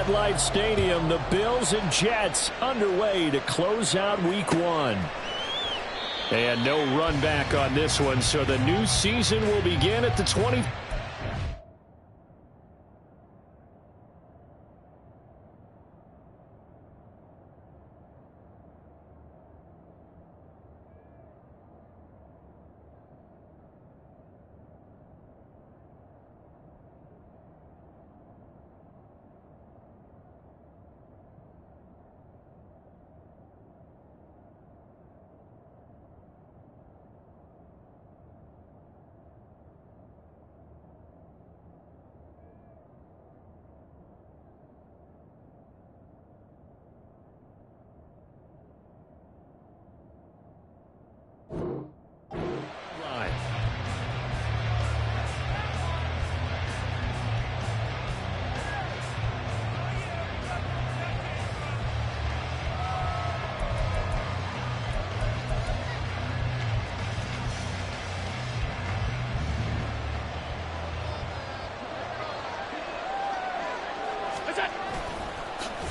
MetLife Stadium, the Bills and Jets underway to close out Week 1. And no run back on this one, so the new season will begin at the 20.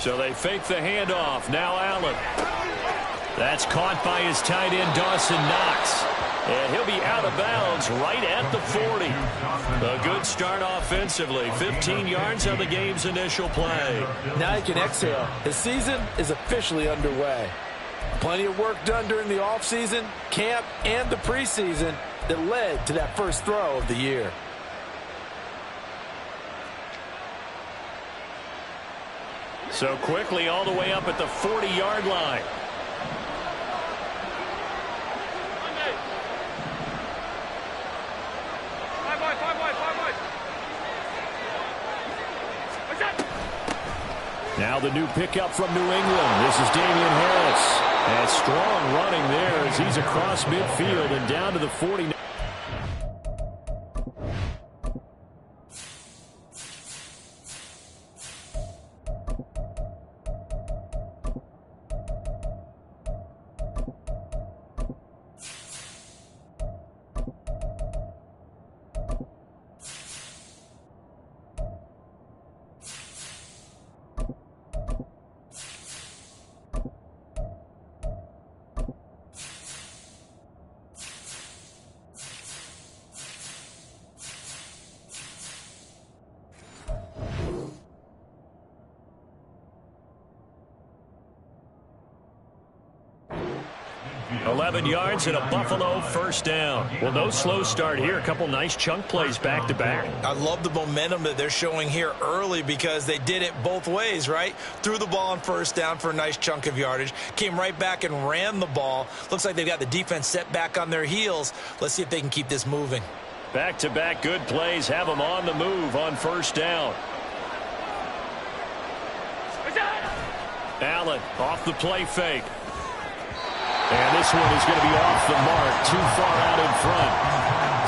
So they fake the handoff. Now Allen. That's caught by his tight end, Dawson Knox. And he'll be out of bounds right at the 40. A good start offensively. 15 yards on the game's initial play. Now he can exhale. His season is officially underway. Plenty of work done during the offseason, camp, and the preseason that led to that first throw of the year. So quickly all the way up at the 40-yard line. Now the new pickup from New England. This is Damian Harris. And strong running there as he's across midfield and down to the 40. Yards and a Buffalo first down. Well, no slow start here. A couple nice chunk plays back-to-back. I love the momentum that they're showing here early because they did it both ways, right? Threw the ball on first down for a nice chunk of yardage. Came right back and ran the ball. Looks like they've got the defense set back on their heels. Let's see if they can keep this moving. Back-to-back good plays have them on the move on first down. Allen off the play fake. And this one is going to be off the mark, too far out in front.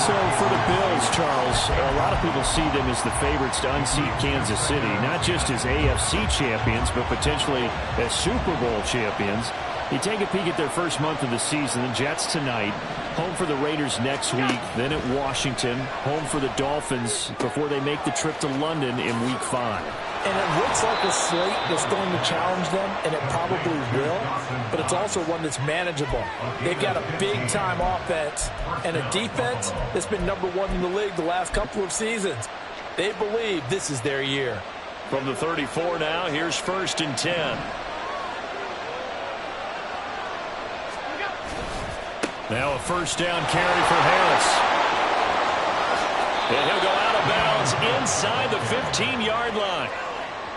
So for the Bills, Charles, a lot of people see them as the favorites to unseat Kansas City, not just as AFC champions, but potentially as Super Bowl champions. You take a peek at their first month of the season. The Jets tonight, home for the Raiders next week, then at Washington, home for the Dolphins before they make the trip to London in Week 5. And it looks like a slate that's going to challenge them, and it probably will, but it's also one that's manageable. They've got a big-time offense and a defense that's been #1 in the league the last couple of seasons. They believe this is their year. From the 34 now, here's 1st and 10. Now a first down carry for Harris. And he'll go out of bounds inside the 15-yard line.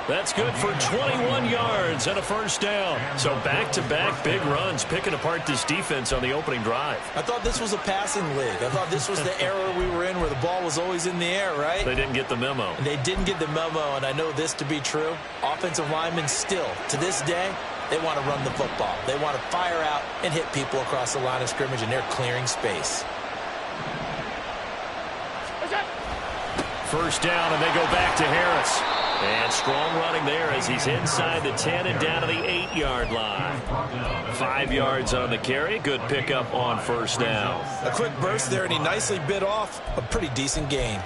That's good for 21 yards and a first down. So back-to-back big runs picking apart this defense on the opening drive. I thought this was a passing league. I thought this was the era we were in where the ball was always in the air, right? They didn't get the memo. And they didn't get the memo, and I know this to be true. Offensive linemen still, to this day, they want to run the football. They want to fire out and hit people across the line of scrimmage, and they're clearing space. First down, and they go back to Harris. And strong running there as he's inside the 10 and down to the 8-yard line. 5 yards on the carry. Good pickup on first down. A quick burst there, and he nicely bit off a pretty decent gain.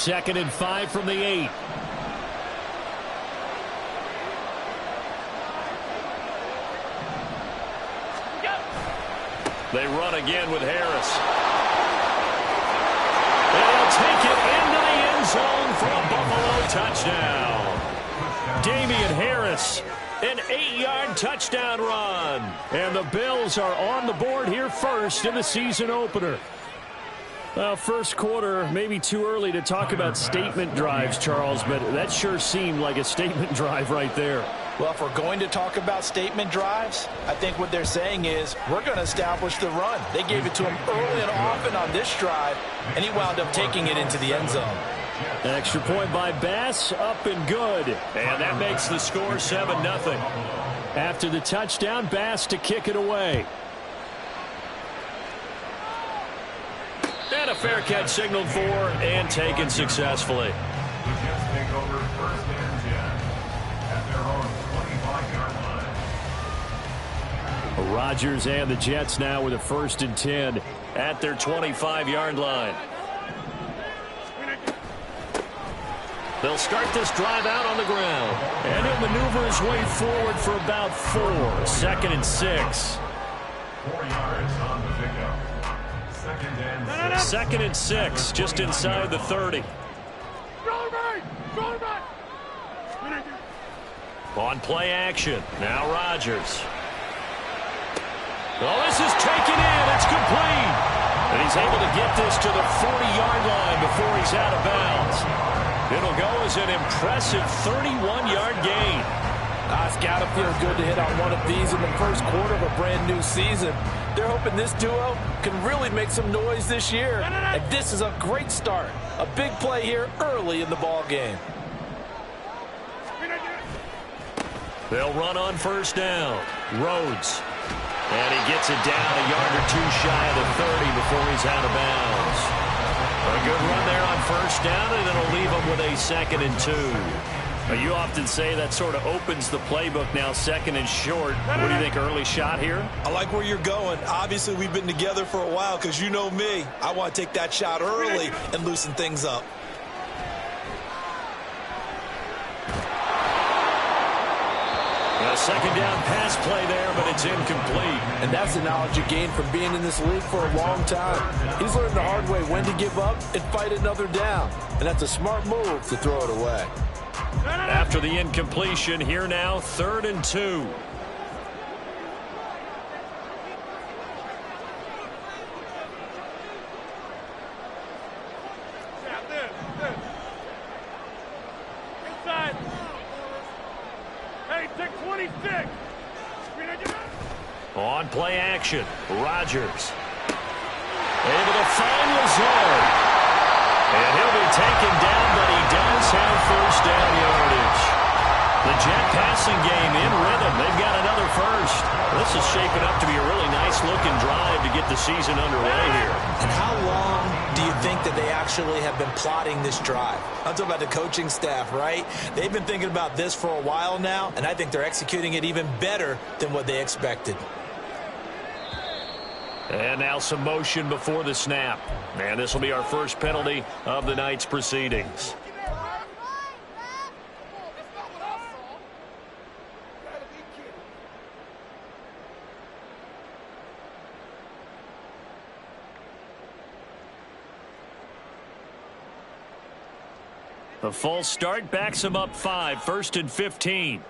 2nd and 5 from the 8. They run again with Harris. They'll take it into the end zone for a Buffalo touchdown. Damian Harris, an 8-yard touchdown run. And the Bills are on the board here first in the season opener. First quarter, maybe too early to talk about statement drives, Charles, but that sure seemed like a statement drive right there. Well, if we're going to talk about statement drives, I think what they're saying is we're going to establish the run. They gave it to him early and often on this drive, and he wound up taking it into the end zone. An extra point by Bass, up and good. And that makes the score 7-0. After the touchdown, Bass to kick it away. And a fair catch signaled for and taken successfully. Rodgers and the Jets now with a 1st and 10 at their 25-yard line. They'll start this drive out on the ground. And he'll maneuver his way forward for about 4. 2nd and 6. 4 yards on the pickup. 2nd and 6, just inside the 30. On play action, now Rodgers. Oh, this is taken in. It's complete. And he's able to get this to the 40-yard line before he's out of bounds. It'll go as an impressive 31-yard gain. It's got to feel good to hit on one of these in the first quarter of a brand-new season. They're hoping this duo can really make some noise this year. And this is a great start. A big play here early in the ball game. They'll run on 1st down. Rhodes. And he gets it down a yard or 2 shy of the 30 before he's out of bounds. A good run there on 1st down, and it'll leave him with a 2nd and 2. You often say that sort of opens the playbook now, 2nd and short. What do you think, early shot here? I like where you're going. Obviously, we've been together for a while because you know me. I want to take that shot early and loosen things up. A 2nd down pass play there, but it's incomplete. And that's the knowledge you gain from being in this league for a long time. He's learned the hard way when to give up and fight another down. And that's a smart move to throw it away. After the incompletion, here now, 3rd and 2. Inside. Hey, take 26. On play action, Rodgers. Able to find Lazard. And he'll be taken down, but he does have 1st down yardage. The Jet passing game in rhythm. They've got another 1st. This is shaping up to be a really nice-looking drive to get the season underway here. And how long do you think that they actually have been plotting this drive? I'm talking about the coaching staff, right? They've been thinking about this for a while now, and I think they're executing it even better than what they expected. And now some motion before the snap. And this will be our first penalty of the night's proceedings. The false start backs him up 5, 1st and 15.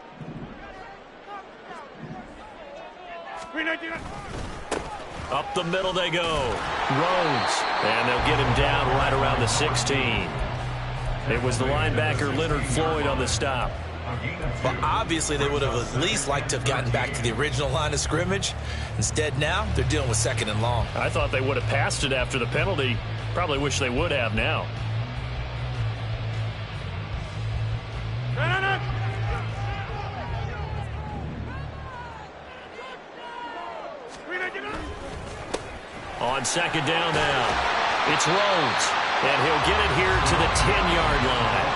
Up the middle they go. Rhodes. And they'll get him down right around the 16. It was the linebacker Leonard Floyd on the stop. Well, obviously they would have at least liked to have gotten back to the original line of scrimmage. Instead now they're dealing with 2nd and long. I thought they would have passed it after the penalty. Probably wish they would have now. On 2nd down now, it's Rhodes, and he'll get it here to the 10-yard line.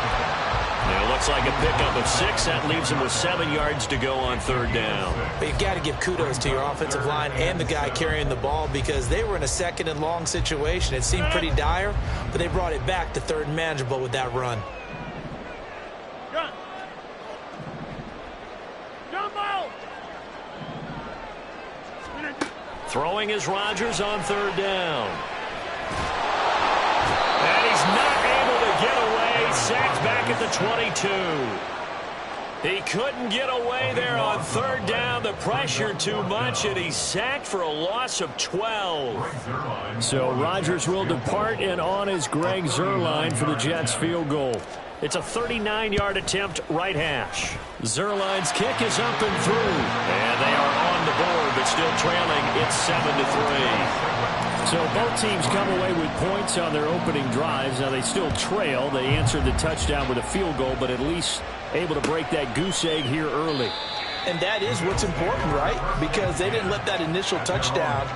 Now, it looks like a pickup of 6. That leaves him with 7 yards to go on 3rd down. But you've got to give kudos to your offensive line and the guy carrying the ball because they were in a 2nd and long situation. It seemed pretty dire. but they brought it back to 3rd and manageable with that run. Gun. Gun ball. Throwing is Rodgers on 3rd down. And he's not able to get away. Sacked back at the 22. He couldn't get away there on 3rd down. The pressure too much, and he's sacked for a loss of 12. So Rodgers will depart, and on is Greg Zuerlein for the Jets field goal. It's a 39-yard attempt, right hash. Zuerlein's kick is up and through. And they are on the board, but still trailing. It's 7-3. So both teams come away with points on their opening drives. Now they still trail. They answered the touchdown with a field goal, but at least able to break that goose egg here early. And that is what's important, right? Because they didn't let that initial touchdown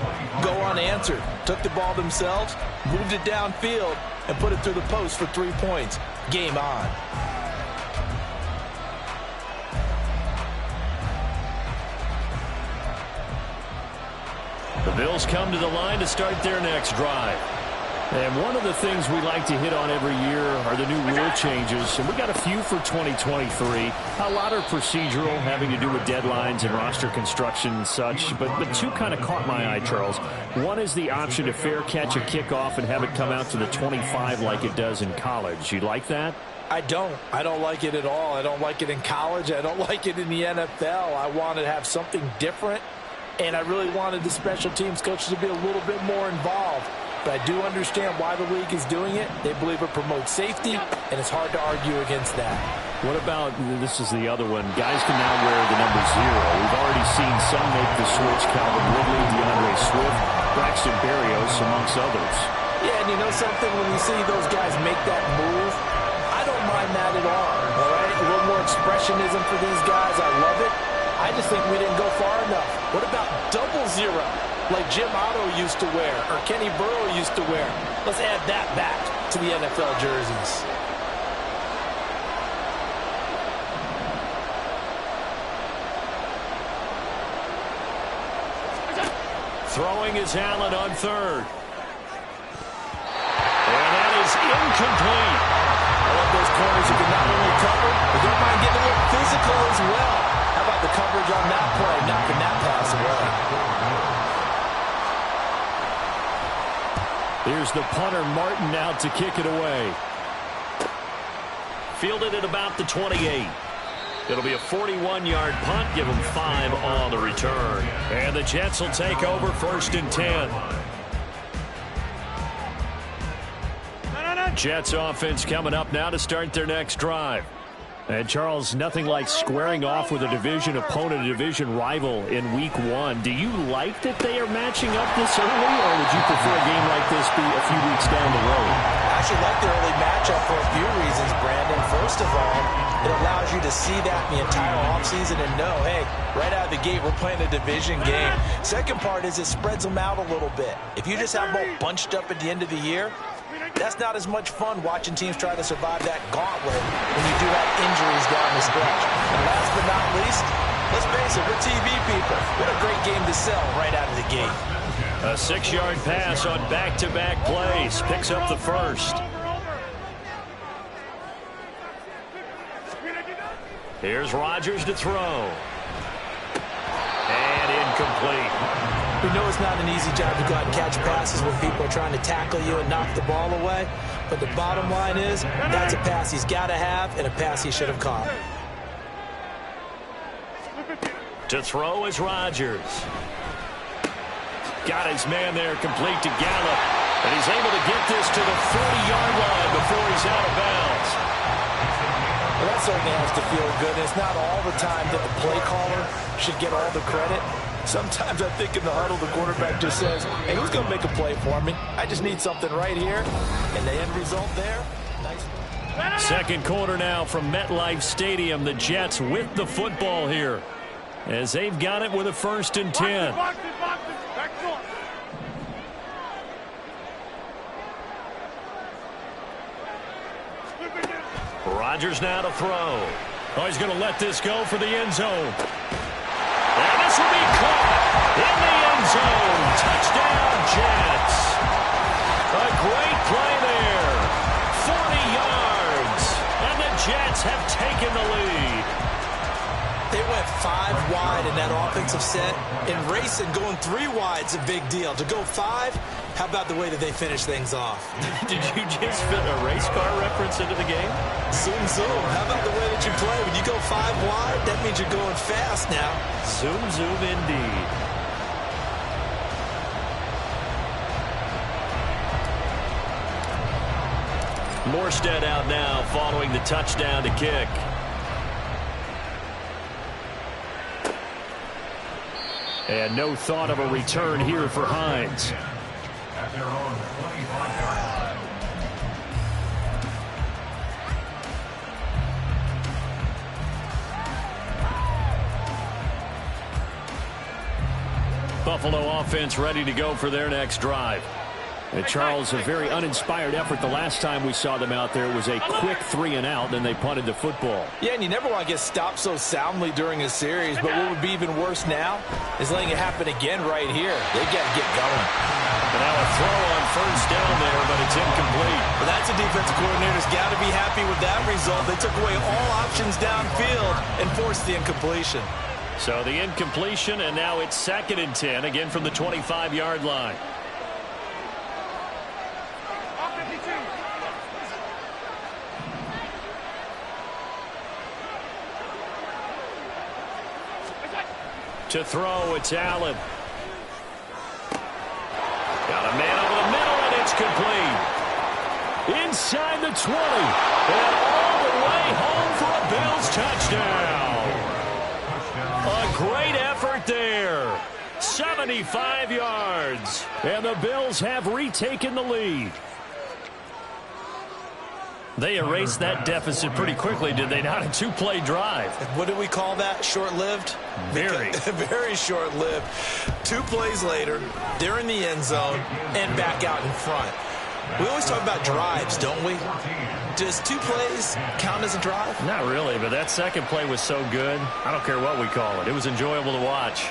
go unanswered. Took the ball themselves, moved it downfield, and put it through the post for 3 points. Game on. The Bills come to the line to start their next drive. And one of the things we like to hit on every year are the new rule changes. And we got a few for 2023. A lot are procedural, having to do with deadlines and roster construction and such. But two kind of caught my eye, Charles. One is the option to fair catch a kickoff and have it come out to the 25 like it does in college. You like that? I don't like it at all. I don't like it in college. I don't like it in the NFL. I want to have something different. And I really wanted the special teams coaches to be a little bit more involved. But I do understand why the league is doing it. They believe it promotes safety, and it's hard to argue against that. What about, this is the other one, guys can now wear the number 0. We've already seen some make the switch, Calvin Ridley, DeAndre Swift, Braxton Berrios, amongst others. Yeah, and you know something? When you see those guys make that move, I don't mind that at all right? A little more expressionism for these guys. I love it. I just think we didn't go far enough. What about 00? Like Jim Otto used to wear, or Kenny Burrow used to wear. Let's add that back to the NFL jerseys. Throwing is Allen on 3rd. And that is incomplete. I love those corners who can not only cover, but don't mind getting a little physical as well. How about the coverage on that play, knocking that pass away? Here's the punter, Martin, out to kick it away. Fielded at about the 28. It'll be a 41-yard punt. Give them 5 on the return. And the Jets will take over 1st and 10. Jets offense coming up now to start their next drive. And, Charles, nothing like squaring off with a division opponent, a division rival in Week 1. Do you like that they are matching up this early, or would you prefer a game like this be a few weeks down the road? I actually like the early matchup for a few reasons, Brandon. First of all, it allows you to see that in the entire offseason and know, hey, right out of the gate, we're playing a division game. Second part is it spreads them out a little bit. If you just have them all bunched up at the end of the year, that's not as much fun watching teams try to survive that gauntlet when you do have injuries down the stretch. And last but not least, let's face it, we're TV people. What a great game to sell right out of the gate. A 6-yard pass on back-to-back plays. Picks up the first. Here's Rodgers to throw. And incomplete. We know it's not an easy job to go out and catch passes when people are trying to tackle you and knock the ball away. But the bottom line is, that's a pass he's got to have and a pass he should have caught. To throw is Rodgers. Got his man there, complete to Gallup. And he's able to get this to the 40-yard line before he's out of bounds. Well, that certainly has to feel good. It's not all the time that the play caller should get all the credit. Sometimes I think in the huddle, the quarterback just says, hey, who's going to make a play for me? I just need something right here. And the end result there, nice. Second quarter now from MetLife Stadium. The Jets with the football here as they've got it with a 1st and 10. Rodgers now to throw. Oh, he's going to let this go for the end zone. And this will be caught in the end zone. Touchdown, Jets. A great play there. 5 wide in that offensive set. In racing, going 3 wide is a big deal. To go 5, how about the way that they finish things off? Did you just fit a race car reference into the game? Zoom, zoom. How about the way that you play? When you go 5 wide, that means you're going fast now. Zoom, zoom indeed. Morstead out now following the touchdown to kick. And no thought of a return here for Hines. At their own 25-yard line. Buffalo offense ready to go for their next drive. And Charles, a very uninspired effort the last time we saw them out there. It was a quick 3-and-out, then they punted the football. Yeah, and you never want to get stopped so soundly during a series, but what would be even worse now is letting it happen again right here. They got to get going. And now a throw on first down there, but it's incomplete. Well, that's a defensive coordinator's got to be happy with that result. They took away all options downfield and forced the incompletion. So the incompletion, and now it's 2nd and 10, again from the 25-yard line. To throw, it's Allen. Got a man over the middle, and it's complete. Inside the 20. And all the way home for a Bills touchdown. A great effort there. 75 yards. And the Bills have retaken the lead. They erased that deficit pretty quickly, did they not? A 2-play drive. What do we call that? Short-lived? Very. Very short-lived. 2 plays later, they're in the end zone and back out in front. We always talk about drives, don't we? Does 2 plays count as a drive? Not really, but that second play was so good. I don't care what we call it. It was enjoyable to watch.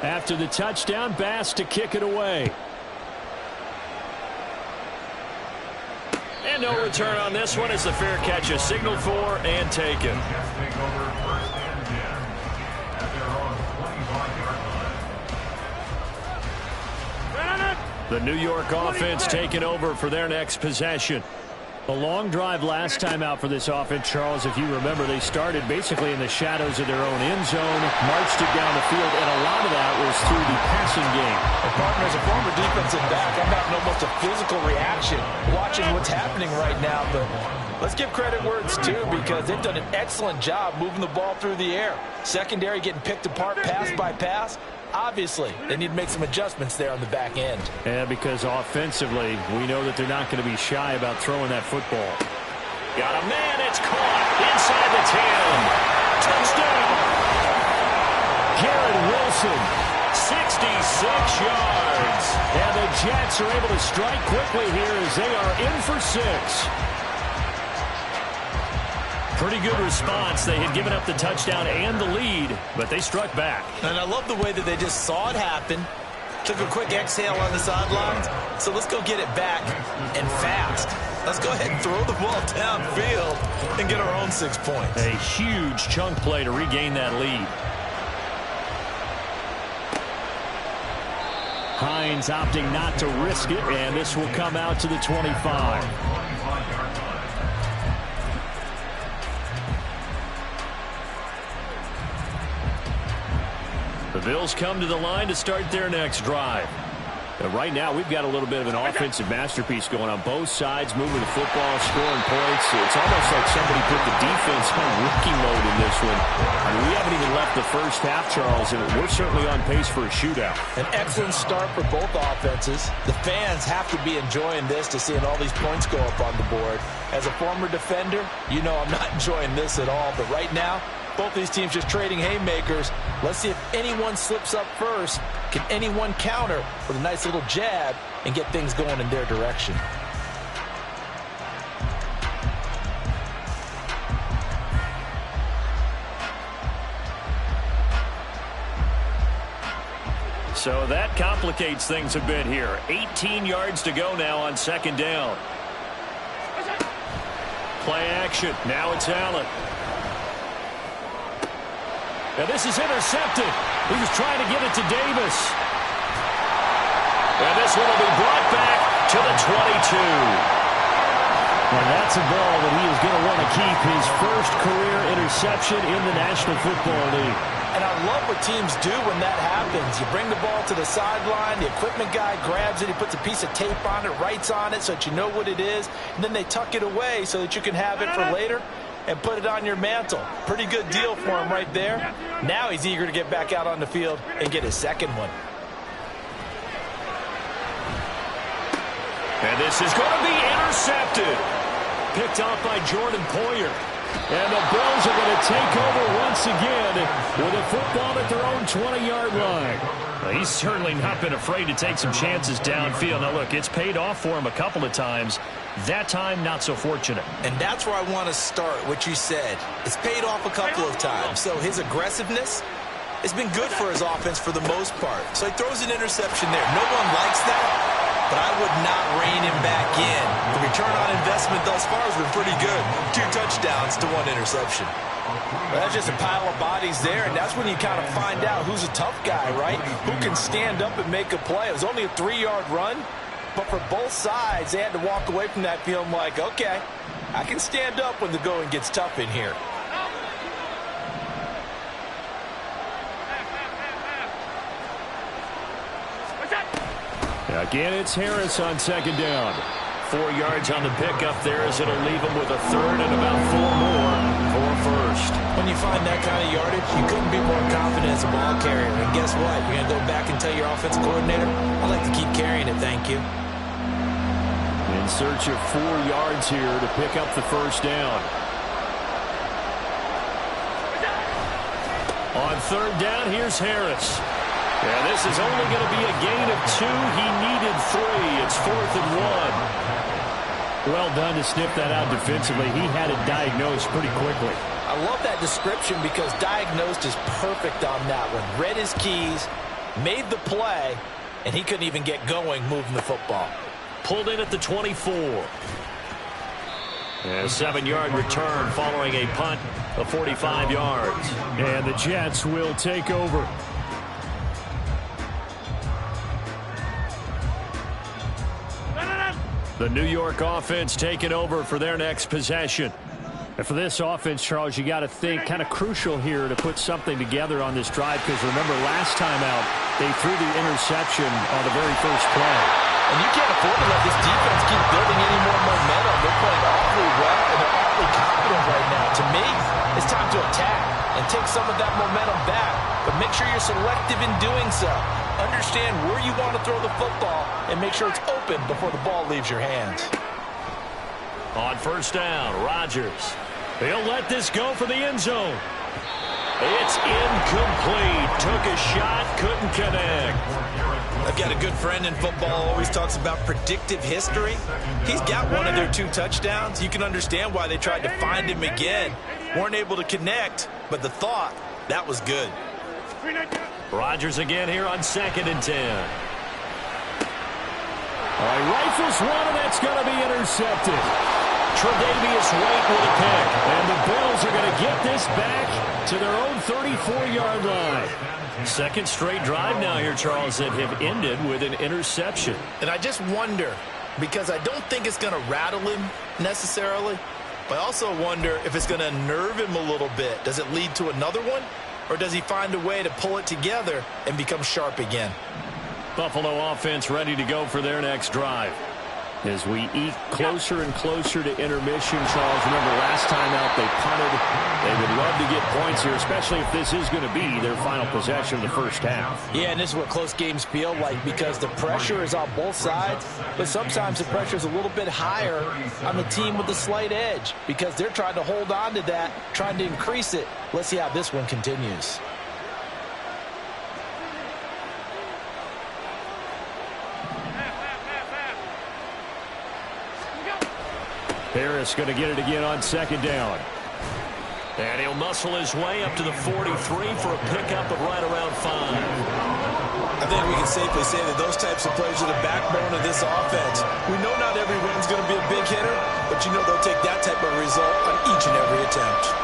After the touchdown, Bass to kick it away. And no return on this one as the fair catch is signaled for and taken. The New York offense taking over for their next possession. A long drive last time out for this offense, Charles. If you remember, they started basically in the shadows of their own end zone, marched it down the field, and a lot of that was through the passing game. And partner, as a former defensive back, I'm having almost a physical reaction watching what's happening right now. But let's give credit where it's due, because they've done an excellent job moving the ball through the air. Secondary getting picked apart pass by pass. Obviously, they need to make some adjustments there on the back end. Yeah, because offensively, we know that they're not going to be shy about throwing that football. Got a man, it's caught inside the 10. Touchdown! Garrett Wilson, 66 yards. And the Jets are able to strike quickly here as they are in for 6. Pretty good response. They had given up the touchdown and the lead, but they struck back. And I love the way that they just saw it happen, took a quick exhale on the sidelines. So let's go get it back and fast. Let's go ahead and throw the ball downfield and get our own 6 points. A huge chunk play to regain that lead. Hines opting not to risk it, and this will come out to the 25. The Bills come to the line to start their next drive. Right now, we've got a little bit of an offensive masterpiece going on both sides, moving the football, scoring points. It's almost like somebody put the defense on rookie mode in this one. I mean, we haven't even left the first half, Charles, and we're certainly on pace for a shootout. An excellent start for both offenses. The fans have to be enjoying this to seeing all these points go up on the board. As a former defender, you know I'm not enjoying this at all. But right now, both these teams just trading haymakers. Let's see if anyone slips up first. Can anyone counter with a nice little jab and get things going in their direction? So that complicates things a bit here. 18 yards to go now on second down. Play action. Now it's Allen. And this is intercepted. He was trying to get it to Davis. And this one will be brought back to the 22. And that's a ball that he is going to want to keep, his first career interception in the National Football League. And I love what teams do when that happens. You bring the ball to the sideline, the equipment guy grabs it, he puts a piece of tape on it, writes on it so that you know what it is, and then they tuck it away so that you can have it for later and put it on your mantle. Pretty good deal for him right there. Now he's eager to get back out on the field and get his second one. And this is going to be intercepted. Picked off by Jordan Poyer. And the Bills are going to take over once again with a football at their own 20-yard line. Well, he's certainly not been afraid to take some chances downfield. Now, look, it's paid off for him a couple of times. That time, not so fortunate. And that's where I want to start, what you said. It's paid off a couple of times. So his aggressiveness has been good for his offense for the most part. So he throws an interception there. No one likes that, but I would not rein him back in. The return on investment thus far has been pretty good. 2 touchdowns to 1 interception. Well, that's just a pile of bodies there, and that's when you kind of find out who's a tough guy, right? Who can stand up and make a play. It was only a 3-yard run, but for both sides, they had to walk away from that feeling like, okay, I can stand up when the going gets tough in here. Again, it's Harris on second down. 4 yards on the pickup there as it'll leave him with a third and about 4 more for first. When you find that kind of yardage, you couldn't be more confident as a ball carrier. And guess what? You're going to go back and tell your offensive coordinator, I'd like to keep carrying it, thank you. In search of 4 yards here to pick up the first down. On third down, here's Harris. And this is only going to be a gain of 2. He needed 3. It's 4th and 1. Well done to sniff that out defensively. He had it diagnosed pretty quickly. I love that description because diagnosed is perfect on that one. Read his keys, made the play, and he couldn't even get going moving the football. Pulled in at the 24. A 7-yard return following a punt of 45 yards. And the Jets will take over. The New York offense taking over for their next possession. And for this offense, Charles, you got to think kind of crucial here to put something together on this drive because remember last time out they threw the interception on the very first play. And you can't afford to let this defense keep building any more momentum. They're playing awfully well and they're awfully confident right now. To me, it's time to attack and take some of that momentum back. But make sure you're selective in doing so. Understand where you want to throw the football and make sure it's open before the ball leaves your hands. On first down, Rodgers. He'll let this go for the end zone. It's incomplete. Took a shot, couldn't connect. I've got a good friend in football, always talks about predictive history. He's got one of their 2 touchdowns. You can understand why they tried to find him again. Weren't able to connect, but the thought, that was good. Rodgers again here on 2nd and 10. He rifles one, and that's going to be intercepted. Tre'Davious White with a pick. And the Bills are going to get this back to their own 34-yard line. Second straight drive now here, Charles, that have ended with an interception. And I just wonder, because I don't think it's going to rattle him necessarily, but I also wonder if it's going to nerve him a little bit. Does it lead to another one? Or does he find a way to pull it together and become sharp again? Buffalo offense ready to go for their next drive. As we eke closer and closer to intermission, Charles, remember last time out they punted. They would love to get points here, especially if this is going to be their final possession of the first half. Yeah, and this is what close games feel like because the pressure is on both sides, but sometimes the pressure is a little bit higher on the team with the slight edge because they're trying to hold on to that, trying to increase it. Let's see how this one continues. Harris going to get it again on 2nd down. And he'll muscle his way up to the 43 for a pickup of right around 5. I think we can safely say that those types of plays are the backbone of this offense. We know not every run's going to be a big hitter, but you know they'll take that type of result on each and every attempt.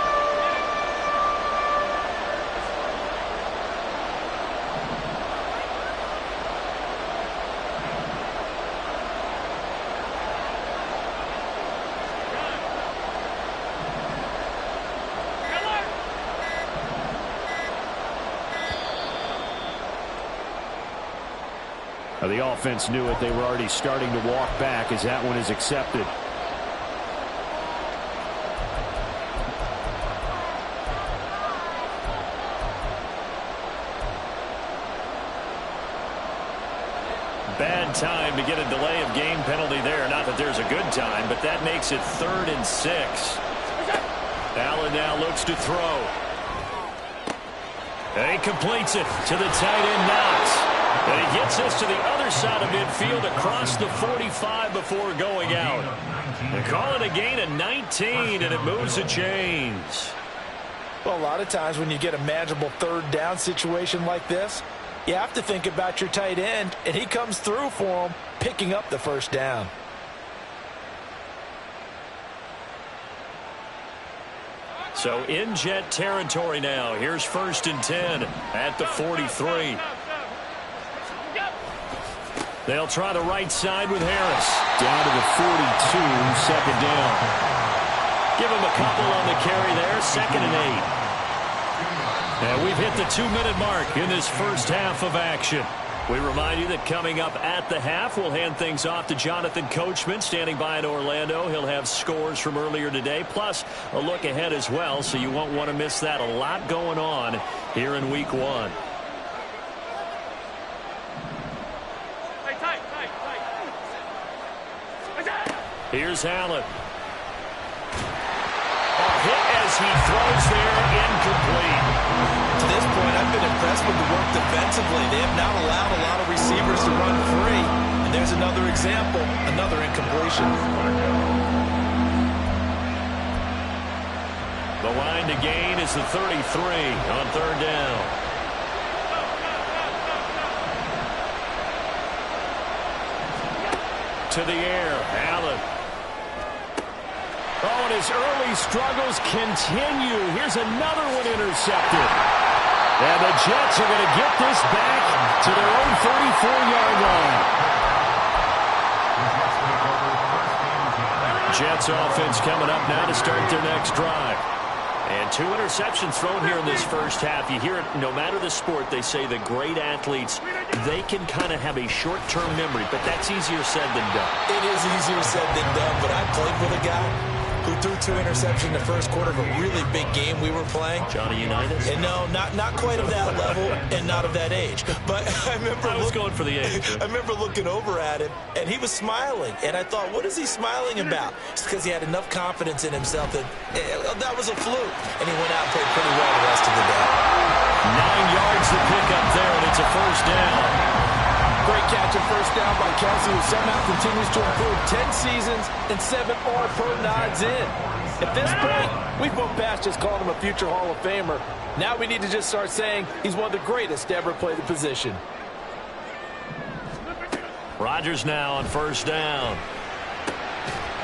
The offense knew it. They were already starting to walk back as that one is accepted. Bad time to get a delay of game penalty there. Not that there's a good time, but that makes it 3rd and 6. Allen now looks to throw. And he completes it to the tight end Knox. And he gets us to the other side of midfield across the 45 before going out. They call it a gain of 19, and it moves the chains. Well, a lot of times when you get a manageable 3rd down situation like this, you have to think about your tight end, and he comes through for him, picking up the 1st down. So in Jet territory now. Here's 1st and 10 at the 43. They'll try the right side with Harris. Down to the 42, 2nd down. Give him a couple on the carry there, 2nd and 8. And we've hit the 2-minute mark in this first half of action. We remind you that coming up at the half, we'll hand things off to Jonathan Coachman, standing by in Orlando. He'll have scores from earlier today, plus a look ahead as well, so you won't want to miss that. A lot going on here in Week 1. Here's Allen. A hit as he throws there, incomplete. To this point, I've been impressed with the work defensively. They have not allowed a lot of receivers to run free. And there's another example, another incompletion. The line to gain is the 33 on 3rd down. To the air, Allen. Oh, and his early struggles continue. Here's another one intercepted. And the Jets are going to get this back to their own 34-yard line. Jets offense coming up now to start their next drive. And 2 interceptions thrown here in this first half. You hear it, no matter the sport, they say the great athletes, they can kind of have a short-term memory, but that's easier said than done. It is easier said than done, but I played with a guy who threw 2 interceptions in the first quarter of a really big game we were playing. Johnny Unitas? And no, not quite of that level and not of that age. But I was going for the age. I remember looking over at him, and he was smiling. And I thought, what is he smiling about? It's because he had enough confidence in himself that that was a fluke. And he went out and played pretty well the rest of the day. 9 yards to pick up there, and it's a 1st down. Great catch and 1st down by Kelsey, who somehow continues to improve 10 seasons and 7 All-Pro nods in. At this point, we've moved past just calling him a future Hall of Famer. Now we need to just start saying he's one of the greatest to ever play the position. Rodgers now on 1st down.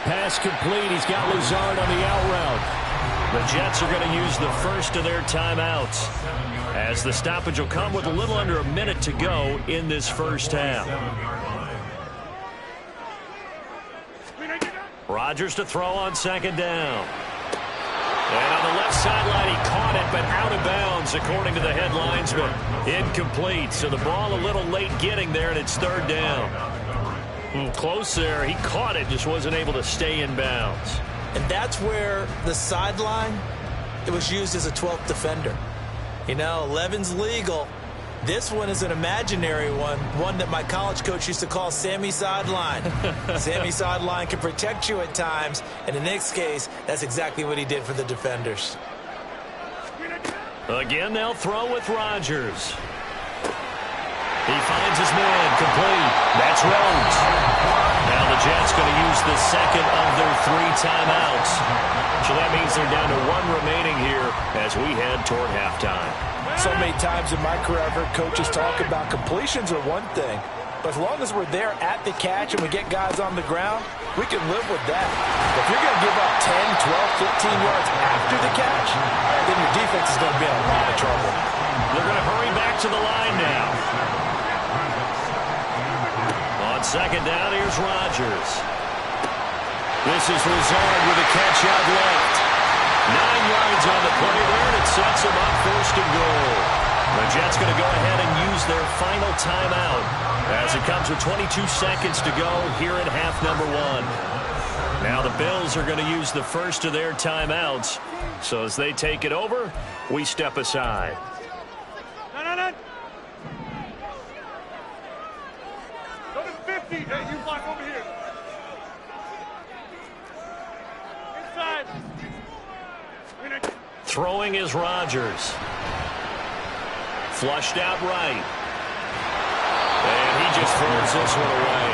Pass complete. He's got Lazard on the out route. The Jets are going to use the first of their timeouts, as the stoppage will come with a little under a minute to go in this first half. Rodgers to throw on 2nd down. And on the left sideline, he caught it, but out of bounds, according to the head linesman. Incomplete, so the ball a little late getting there, and it's 3rd down. Close there. He caught it, just wasn't able to stay in bounds. And that's where the sideline, it was used as a 12th defender. You know, 11's legal. This one is an imaginary one that my college coach used to call Sammy Sideline. Sammy Sideline can protect you at times, and in this case, that's exactly what he did for the defenders. Again, they'll throw with Rodgers. He finds his man, complete. That's Rhodes. Now the Jets going to use the 2nd of their 3 timeouts. So that means they're down to 1 remaining here as we head toward halftime. So many times in my career, I've heard coaches talk about completions are one thing, but as long as we're there at the catch and we get guys on the ground, we can live with that. If you're going to give up 10, 12, 15 yards after the catch, then your defense is going to be in a lot of trouble. They're going to hurry back to the line now. On second down, here's Rodgers. This is Lazard with a catch out left. 9 yards on the play there, and it sets them up first and goal. The Jets going to go ahead and use their final timeout as it comes with 22 seconds to go here in half number 1. Now the Bills are going to use the first of their timeouts. So as they take it over, we step aside. No. Go to 50. Hey, you block over here. Inside. Throwing is Rodgers. Flushed out right. And he just throws this one away.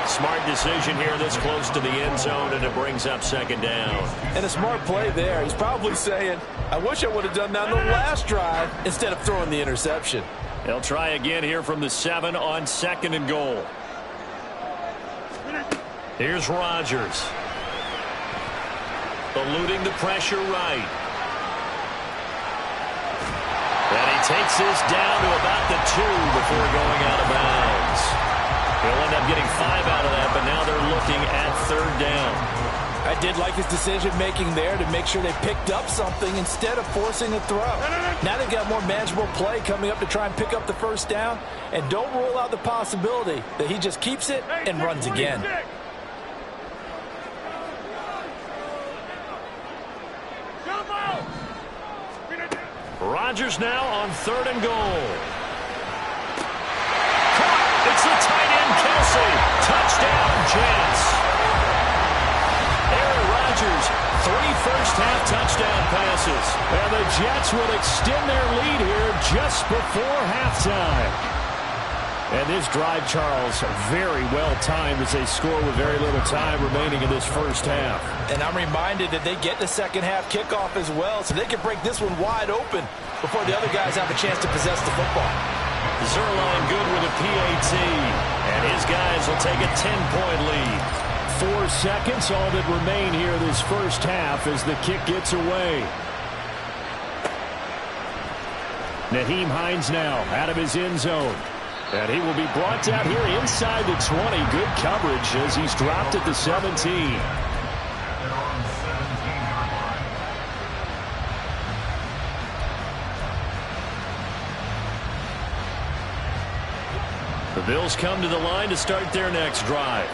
Smart decision here this close to the end zone, and it brings up second down. And a smart play there. He's probably saying, I wish I would have done that on the last drive instead of throwing the interception. They'll try again here from the 7 on second and goal. Here's Rodgers. Eluding the pressure right. And he takes this down to about the 2 before going out of bounds. He'll end up getting 5 out of that, but now they're looking at third down. I did like his decision-making there to make sure they picked up something instead of forcing a throw. Now they've got more manageable play coming up to try and pick up the first down, and don't rule out the possibility that he just keeps it and runs again. Rodgers now on third and goal. Caught. It's the tight end, Kelsey. Touchdown, Jets. Aaron Rodgers, 3 first-half touchdown passes. And the Jets will extend their lead here just before halftime. And this drive, Charles, very well timed as they score with very little time remaining in this first half. And I'm reminded that they get the second half kickoff as well, so they can break this one wide open before the other guys have a chance to possess the football. Zerline good with a PAT, and his guys will take a 10-point lead. 4 seconds, all that remain here this first half as the kick gets away. Nyheim Hines now out of his end zone. And he will be brought down here inside the 20. Good coverage as he's dropped at the 17. The Bills come to the line to start their next drive.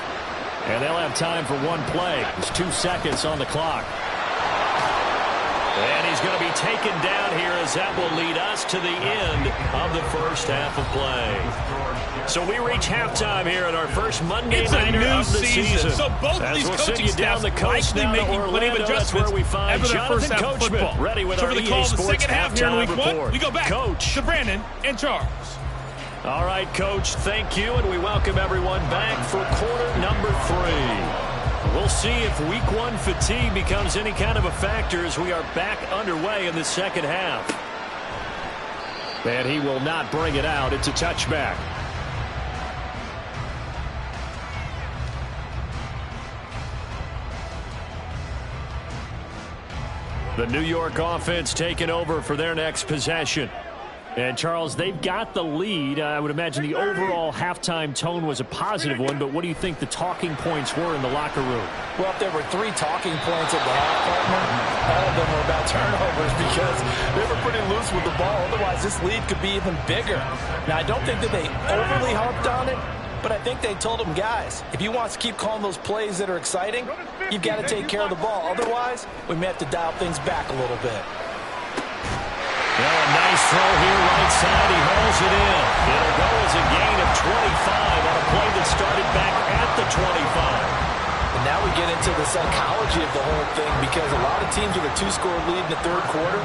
And they'll have time for one play. There's 2 seconds on the clock. And he's going to be taken down here as that will lead us to the end of the first half of play. So we reach halftime here at our first Monday nighter of the season. So both of these coaching staffs the coast likely making plenty of adjustments where we find after their first half of football. Ready with so our for the EA call of the Sports second half here in week report. 1, we go back Coach. to Brandon and Charles. All right, Coach, thank you, and we welcome everyone back for quarter number 3. We'll see if week 1 fatigue becomes any kind of a factor as we are back underway in the second half. And he will not bring it out. It's a touchback. The New York offense taking over for their next possession. And, Charles, they've got the lead. I would imagine the overall halftime tone was a positive one, but what do you think the talking points were in the locker room? Well, if there were 3 talking points at the half, partner, all of them were about turnovers because they were pretty loose with the ball. Otherwise, this lead could be even bigger. Now, I don't think that they overly harped on it, but I think they told them, guys, if you want to keep calling those plays that are exciting, you've got to take care of the ball. Otherwise, we may have to dial things back a little bit. Well, a nice throw here right side. He hauls it in. It'll go as a gain of 25 on a play that started back at the 25. And now we get into the psychology of the whole thing because a lot of teams with a 2-score lead in the third quarter,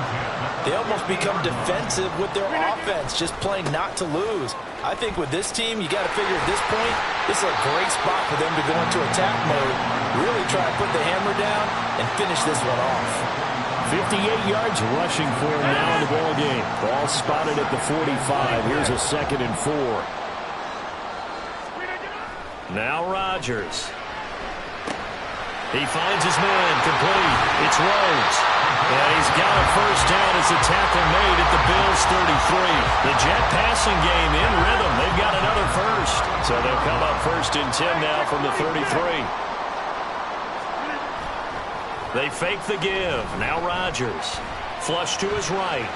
they almost become defensive with their offense, just playing not to lose. I think with this team, you got to figure at this point, this is a great spot for them to go into attack mode, really try to put the hammer down and finish this one off. 58 yards rushing for him now in the ball game. Ball spotted at the 45. Here's a 2nd and 4. Now Rodgers. He finds his man, complete. It's Rhodes. And he's got a first down as the tackle made at the Bills' 33. The Jet passing game in rhythm. They've got another first. So they'll come up 1st and 10 now from the 33. They fake the give. Now Rodgers. Flush to his right.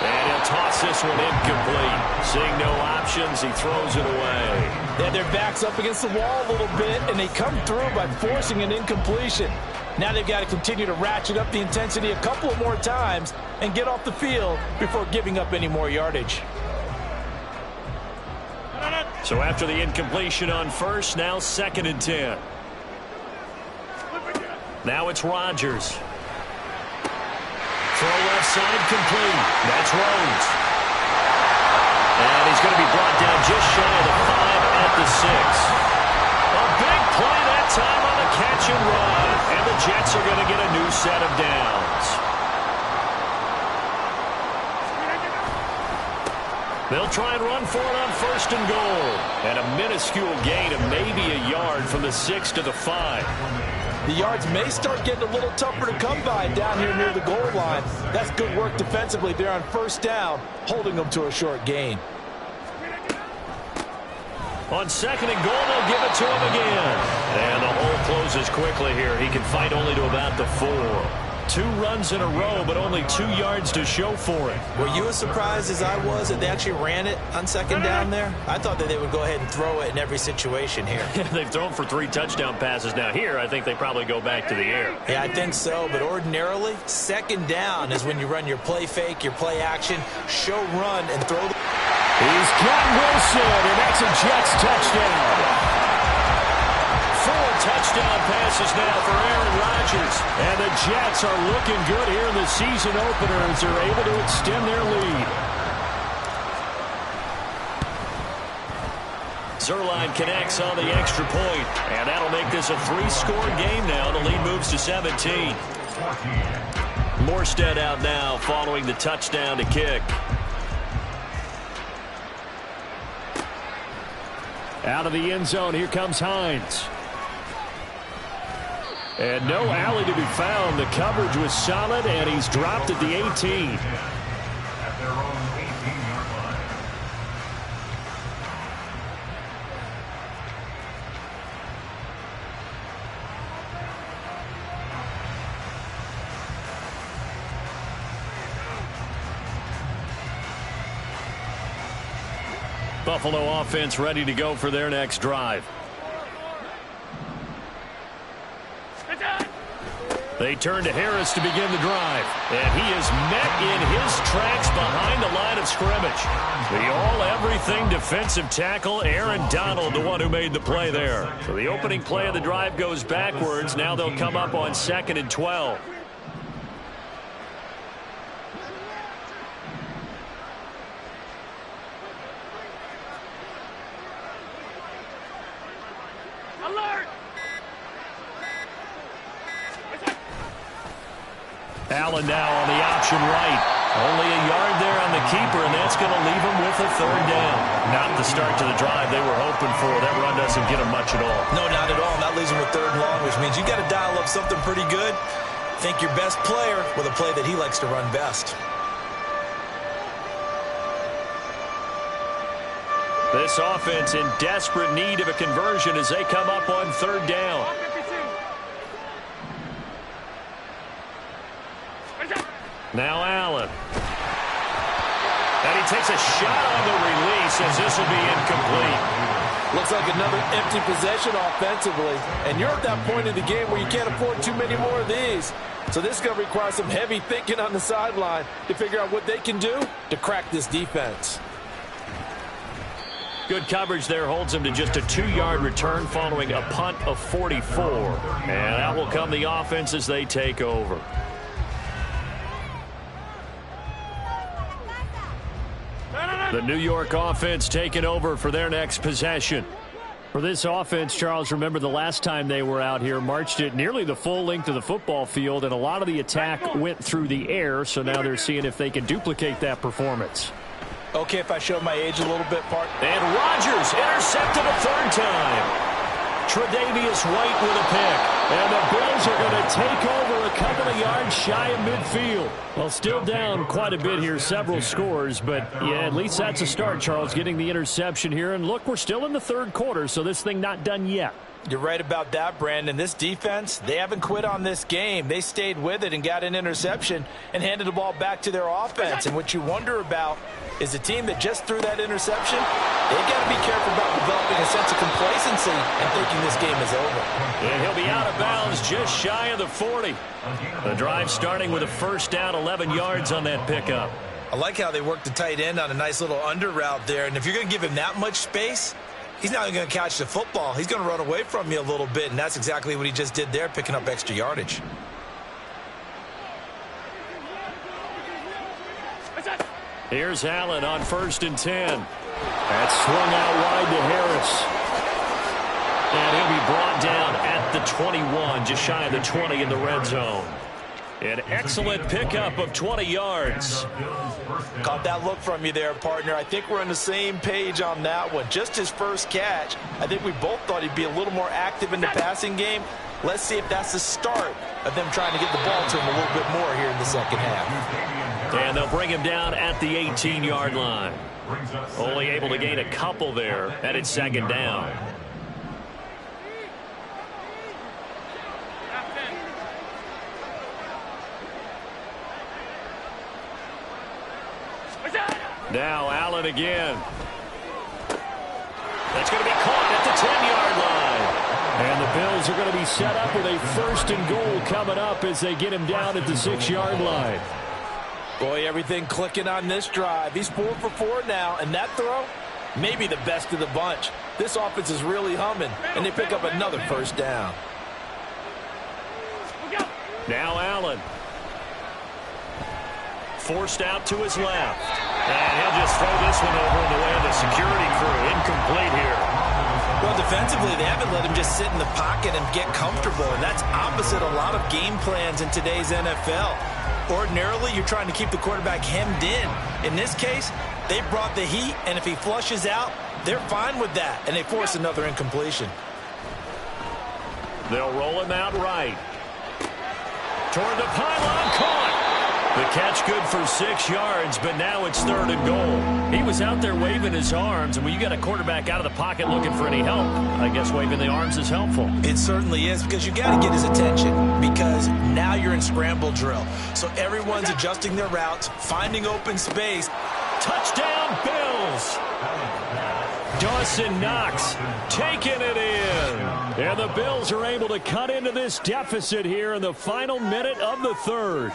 And he'll toss this one incomplete. Seeing no options, he throws it away. They had their backs up against the wall a little bit, and they come through by forcing an incompletion. Now they've got to continue to ratchet up the intensity a couple of more times and get off the field before giving up any more yardage. So after the incompletion on first, now 2nd and 10. Now it's Rodgers. Throw left side complete. That's Rhodes. And he's going to be brought down just shy of the 5 at the 6. A big play that time on the catch and run. And the Jets are going to get a new set of downs. They'll try and run for it on 1st and goal. And a minuscule gain of maybe a yard from the 6 to the 5. The yards may start getting a little tougher to come by down here near the goal line. That's good work defensively there on 1st down, holding them to a short gain. On 2nd and goal, they'll give it to him again. And the hole closes quickly here. He can fight only to about the 4. 2 runs in a row, but only 2 yards to show for it. Were you as surprised as I was that they actually ran it on 2nd down there? I thought that they would go ahead and throw it in every situation here. They've thrown for 3 touchdown passes now. Here, I think they probably go back to the air. Yeah, I think so, but ordinarily, 2nd down is when you run your play fake, your play action, show run, and throw the... He's got Wilson, and that's a Jets touchdown. 4 touchdown passes now for Aaron Rodgers. And the Jets are looking good here in the season opener as they're able to extend their lead. Zerline connects on the extra point, and that'll make this a 3-score game now. The lead moves to 17. Morstead out now following the touchdown to kick. Out of the end zone, here comes Hines. And no alley to be found. The coverage was solid, and he's dropped at the 18. Buffalo offense ready to go for their next drive. They turn to Harris to begin the drive. And he is met in his tracks behind the line of scrimmage. The all-everything defensive tackle, Aaron Donald, the one who made the play there. So the opening play of the drive goes backwards. Now they'll come up on 2nd and 12. Allen now on the option right. Only a yard there on the keeper, and that's going to leave him with a 3rd down. Not the start to the drive they were hoping for. That run doesn't get them much at all. No, not at all. That leaves them with 3rd and long, which means you got to dial up something pretty good. Think your best player with a play that he likes to run best. This offense in desperate need of a conversion as they come up on 3rd down. Now Allen. And he takes a shot on the release as this will be incomplete. Looks like another empty possession offensively. And you're at that point in the game where you can't afford too many more of these. So this is going to require some heavy thinking on the sideline to figure out what they can do to crack this defense. Good coverage there holds him to just a 2-yard return following a punt of 44. And that will come the offense as they take over. The New York offense taking over for their next possession. For this offense, Charles, remember the last time they were out here, marched it nearly the full length of the football field, and a lot of the attack went through the air, so now they're seeing if they can duplicate that performance. Okay, if I show my age a little bit, Park. And Rodgers intercepted a third time. Tre'Davious White with a pick. And the Bills are going to take over a couple of yards shy of midfield. Well, still down quite a bit here, several scores. But, yeah, at least that's a start, Charles, getting the interception here. And, look, we're still in the third quarter, so this thing not done yet. You're right about that, Brandon. This defense, they haven't quit on this game. They stayed with it and got an interception and handed the ball back to their offense. And what you wonder about is a team that just threw that interception, they've got to be careful about developing a sense of complacency and thinking this game is over. And he'll be out of bounds just shy of the 40. The drive starting with a first down, 11 yards on that pickup. I like how they worked the tight end on a nice little under route there. And if you're going to give him that much space, he's not going to catch the football. He's going to run away from you a little bit, and that's exactly what he just did there, picking up extra yardage. Here's Allen on 1st and 10. That's swung out wide to Harris. And he'll be brought down at the 21, just shy of the 20 in the red zone. An excellent pickup of 20 yards. Caught that look from you there, partner. I think we're on the same page on that one. Just his first catch. I think we both thought he'd be a little more active in the passing game. Let's see if that's the start of them trying to get the ball to him a little bit more here in the second half. And they'll bring him down at the 18-yard line. Only able to gain a couple there, and it's second down. Now Allen again. That's going to be caught at the 10-yard line. And the Bills are going to be set up with a 1st and goal coming up as they get him down at the 6-yard line. Boy, everything clicking on this drive. He's 4 for 4 now, and that throw, maybe the best of the bunch. This offense is really humming, and they pick up another first down. Now Allen. Forced out to his left. And he'll just throw this one over in the way of the security crew. Incomplete here. Well, defensively, they haven't let him just sit in the pocket and get comfortable, and that's opposite a lot of game plans in today's NFL. Ordinarily, you're trying to keep the quarterback hemmed in. In this case, they brought the heat, and if he flushes out, they're fine with that, and they force another incompletion. They'll roll him out right. Toward the pylon, caught. The catch good for 6 yards, but now it's 3rd and goal. He was out there waving his arms, and when you got a quarterback out of the pocket looking for any help, I guess waving the arms is helpful. It certainly is, because you got to get his attention, because now you're in scramble drill. So everyone's adjusting their routes, finding open space. Touchdown, Bills! Dawson Knox taking it in. And the Bills are able to cut into this deficit here in the final minute of the 3rd.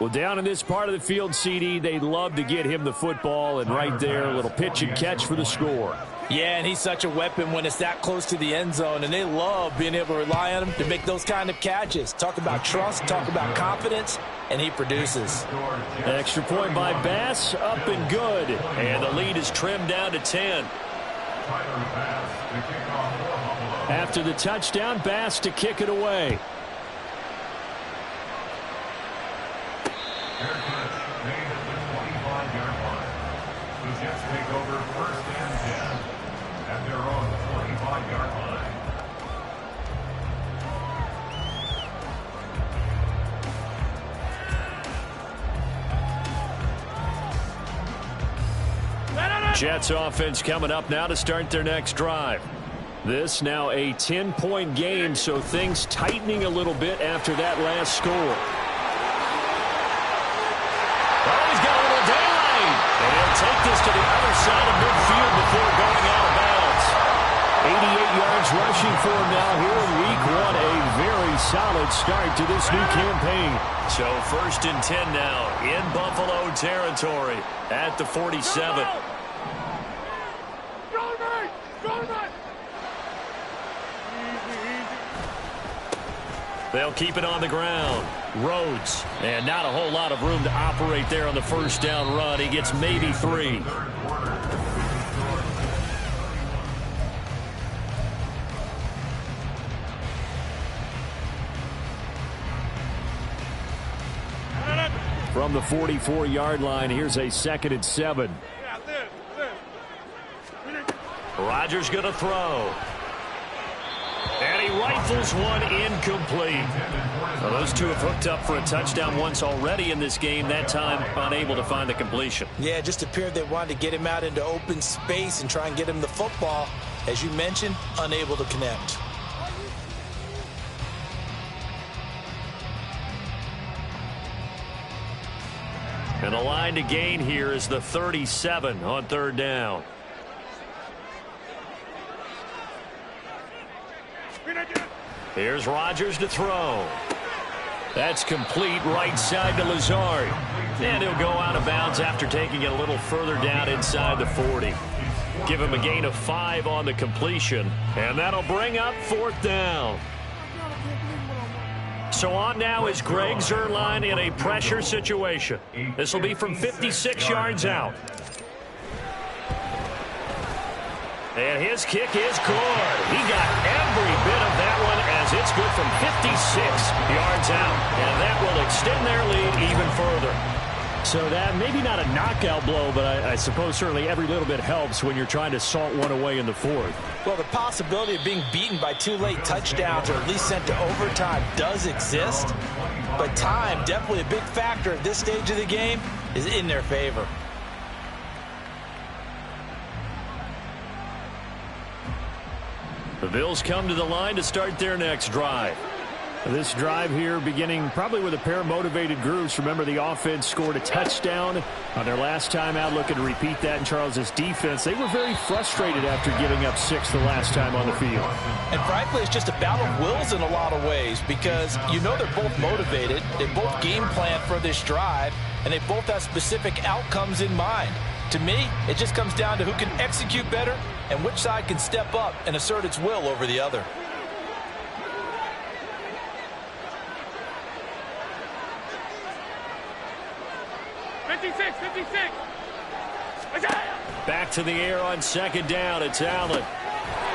Well, down in this part of the field, CD, they'd love to get him the football, and right there, a little pitch and catch for the score. Yeah, and he's such a weapon when it's that close to the end zone, and they love being able to rely on him to make those kind of catches. Talk about trust, talk about confidence, and he produces. Extra point by Bass, up and good. And the lead is trimmed down to 10. After the touchdown, Bass to kick it away. Jets offense coming up now to start their next drive. This now a 10-point game, so things tightening a little bit after that last score. Oh, he's got a little daylight. And he'll take this to the other side of midfield before going out of bounds. 88 yards rushing for him now here in week 1. A very solid start to this new campaign. So 1st and 10 now in Buffalo territory at the 47. They'll keep it on the ground. Rhodes. And not a whole lot of room to operate there on the first down run. He gets maybe 3. From the 44-yard line, here's a 2nd and 7. Rodgers going to throw. And he rifles one incomplete. Well, those two have hooked up for a touchdown once already in this game, that time unable to find the completion. Yeah, it just appeared they wanted to get him out into open space and try and get him the football. As you mentioned, unable to connect. And the line to gain here is the 37 on 3rd down. Here's Rodgers to throw. That's complete, right side to Lazard. And he'll go out of bounds after taking it a little further down inside the 40. Give him a gain of 5 on the completion. And that'll bring up 4th down. So on now is Greg Zuerlein in a pressure situation. This will be from 56 yards out. And his kick is good. He got every bit of that one as it's good from 56 yards out. And that will extend their lead even further. So that maybe not a knockout blow, but I suppose certainly every little bit helps when you're trying to salt one away in the 4th. Well, the possibility of being beaten by 2 late touchdowns or at least sent to overtime does exist. But time, definitely a big factor at this stage of the game, is in their favor. The Bills come to the line to start their next drive. This drive here beginning probably with a pair of motivated groups. Remember, the offense scored a touchdown on their last time out, looking to repeat that in Charles' defense. They were very frustrated after giving up 6 the last time on the field. And frankly, it's just a battle of wills in a lot of ways because you know they're both motivated. They both game plan for this drive, and they both have specific outcomes in mind. To me, it just comes down to who can execute better and which side can step up and assert its will over the other. Back to the air on 2nd down. It's Allen.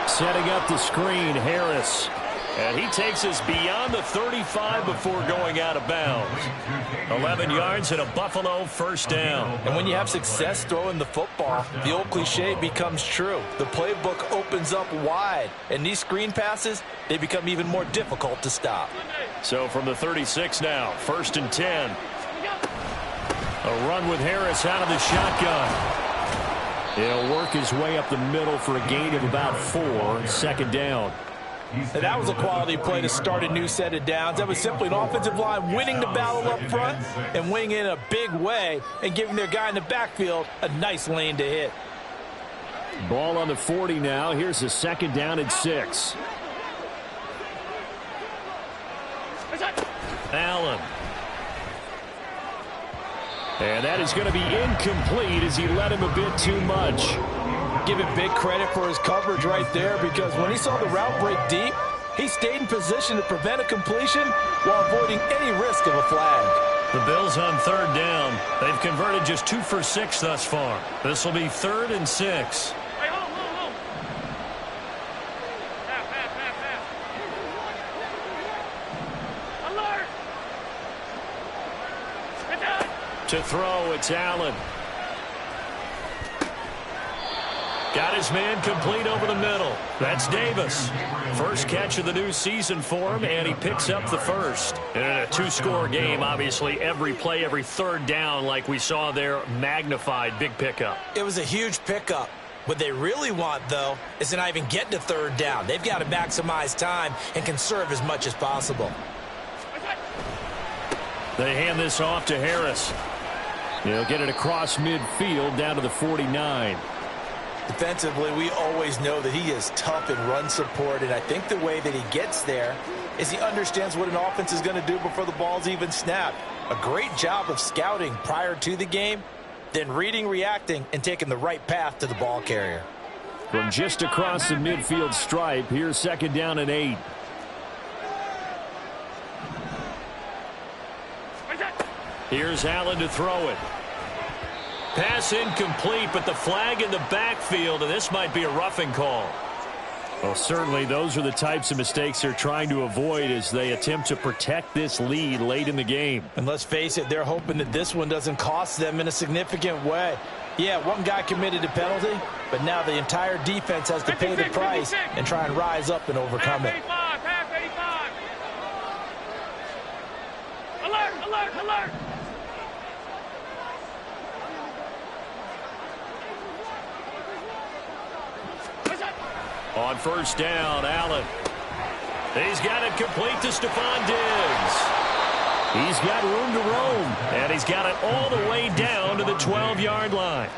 Setting up the screen, Harris. And he takes us beyond the 35 before going out of bounds. 11 yards and a Buffalo 1st down. And when you have success throwing the football, the old cliche becomes true. The playbook opens up wide. And these screen passes, they become even more difficult to stop. So from the 36 now, 1st and 10. A run with Harris out of the shotgun. He'll work his way up the middle for a gain of about 4, 2nd down. And that was a quality play to start a new set of downs. That was simply an offensive line winning the battle up front and winning in a big way and giving their guy in the backfield a nice lane to hit. Ball on the 40 now. Here's a 2nd down and 6. Allen. And that is going to be incomplete as he let him a bit too much. Give him big credit for his coverage right there because when he saw the route break deep, he stayed in position to prevent a completion while avoiding any risk of a flag. The Bills on 3rd down. They've converted just 2 for 6 thus far. This will be 3rd and 6. Hey, hold. Alert! Get down! To throw, it's Allen. Got his man complete over the middle. That's Davis. First catch of the new season for him, and he picks up the 1st. And in a 2-score game, obviously, every play, every 3rd down, like we saw there, magnified, big pickup. It was a huge pickup. What they really want, though, is to not even get to 3rd down. They've got to maximize time and conserve as much as possible. They hand this off to Harris. He'll get it across midfield down to the 49. Defensively, we always know that he is tough in run support, and I think the way that he gets there is he understands what an offense is going to do before the ball's even snapped. A great job of scouting prior to the game, then reading, reacting, and taking the right path to the ball carrier. From just across the midfield stripe, here's 2nd down and 8. Here's Allen to throw it. Pass incomplete, but the flag in the backfield, and this might be a roughing call. Well, certainly those are the types of mistakes they're trying to avoid as they attempt to protect this lead late in the game. And let's face it, they're hoping that this one doesn't cost them in a significant way. Yeah, one guy committed a penalty, but now the entire defense has to pay the price and try and rise up and overcome it. Half 85. Alert, alert, alert. On first down, Allen. He's got it complete to Stephon Diggs. He's got room to roam, and he's got it all the way down to the 12-yard line.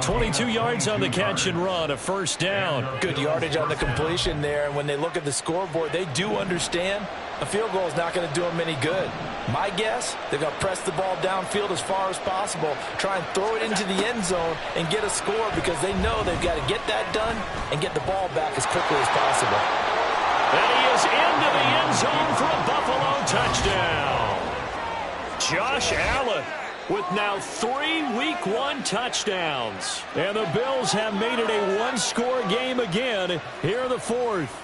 22 yards on the catch and run, a first down. Good yardage on the completion there, and when they look at the scoreboard, they do understand a field goal is not going to do them any good. My guess, they're going to press the ball downfield as far as possible, try and throw it into the end zone and get a score because they know they've got to get that done and get the ball back as quickly as possible. And he is into the end zone for a Buffalo touchdown. Josh Allen with now 3 Week 1 touchdowns. And the Bills have made it a one-score game again here in the fourth.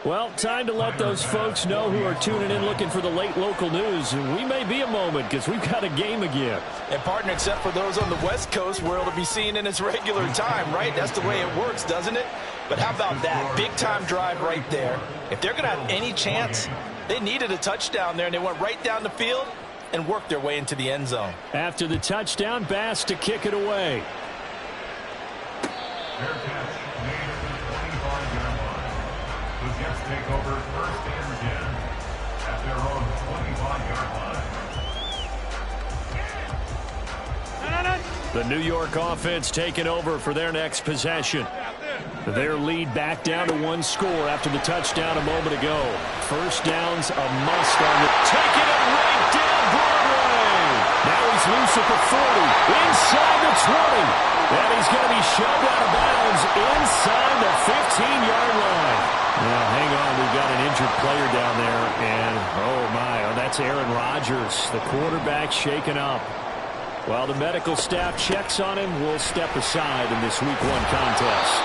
Well, time to let those folks know who are tuning in looking for the late local news. And we may be a moment because we've got a game again. And, partner, except for those on the West Coast where it'll be seen in its regular time, right? That's the way it works, doesn't it? But how about that? Big-time drive right there. If they're going to have any chance, they needed a touchdown there, and they went right down the field and worked their way into the end zone. After the touchdown, Bass to kick it away. Take over first and 10 at their own 25-yard line. The New York offense taking over for their next possession. Their lead back down to one score after the touchdown a moment ago. First down's a must on the taking it right down Broadway. Now he's loose at the 40, inside the 20. And he's going to be shoved out of bounds inside the 15-yard line. Now, hang on. We've got an injured player down there. And, oh, my, that's Aaron Rodgers, the quarterback shaken up. While the medical staff checks on him, we'll step aside in this Week 1 contest.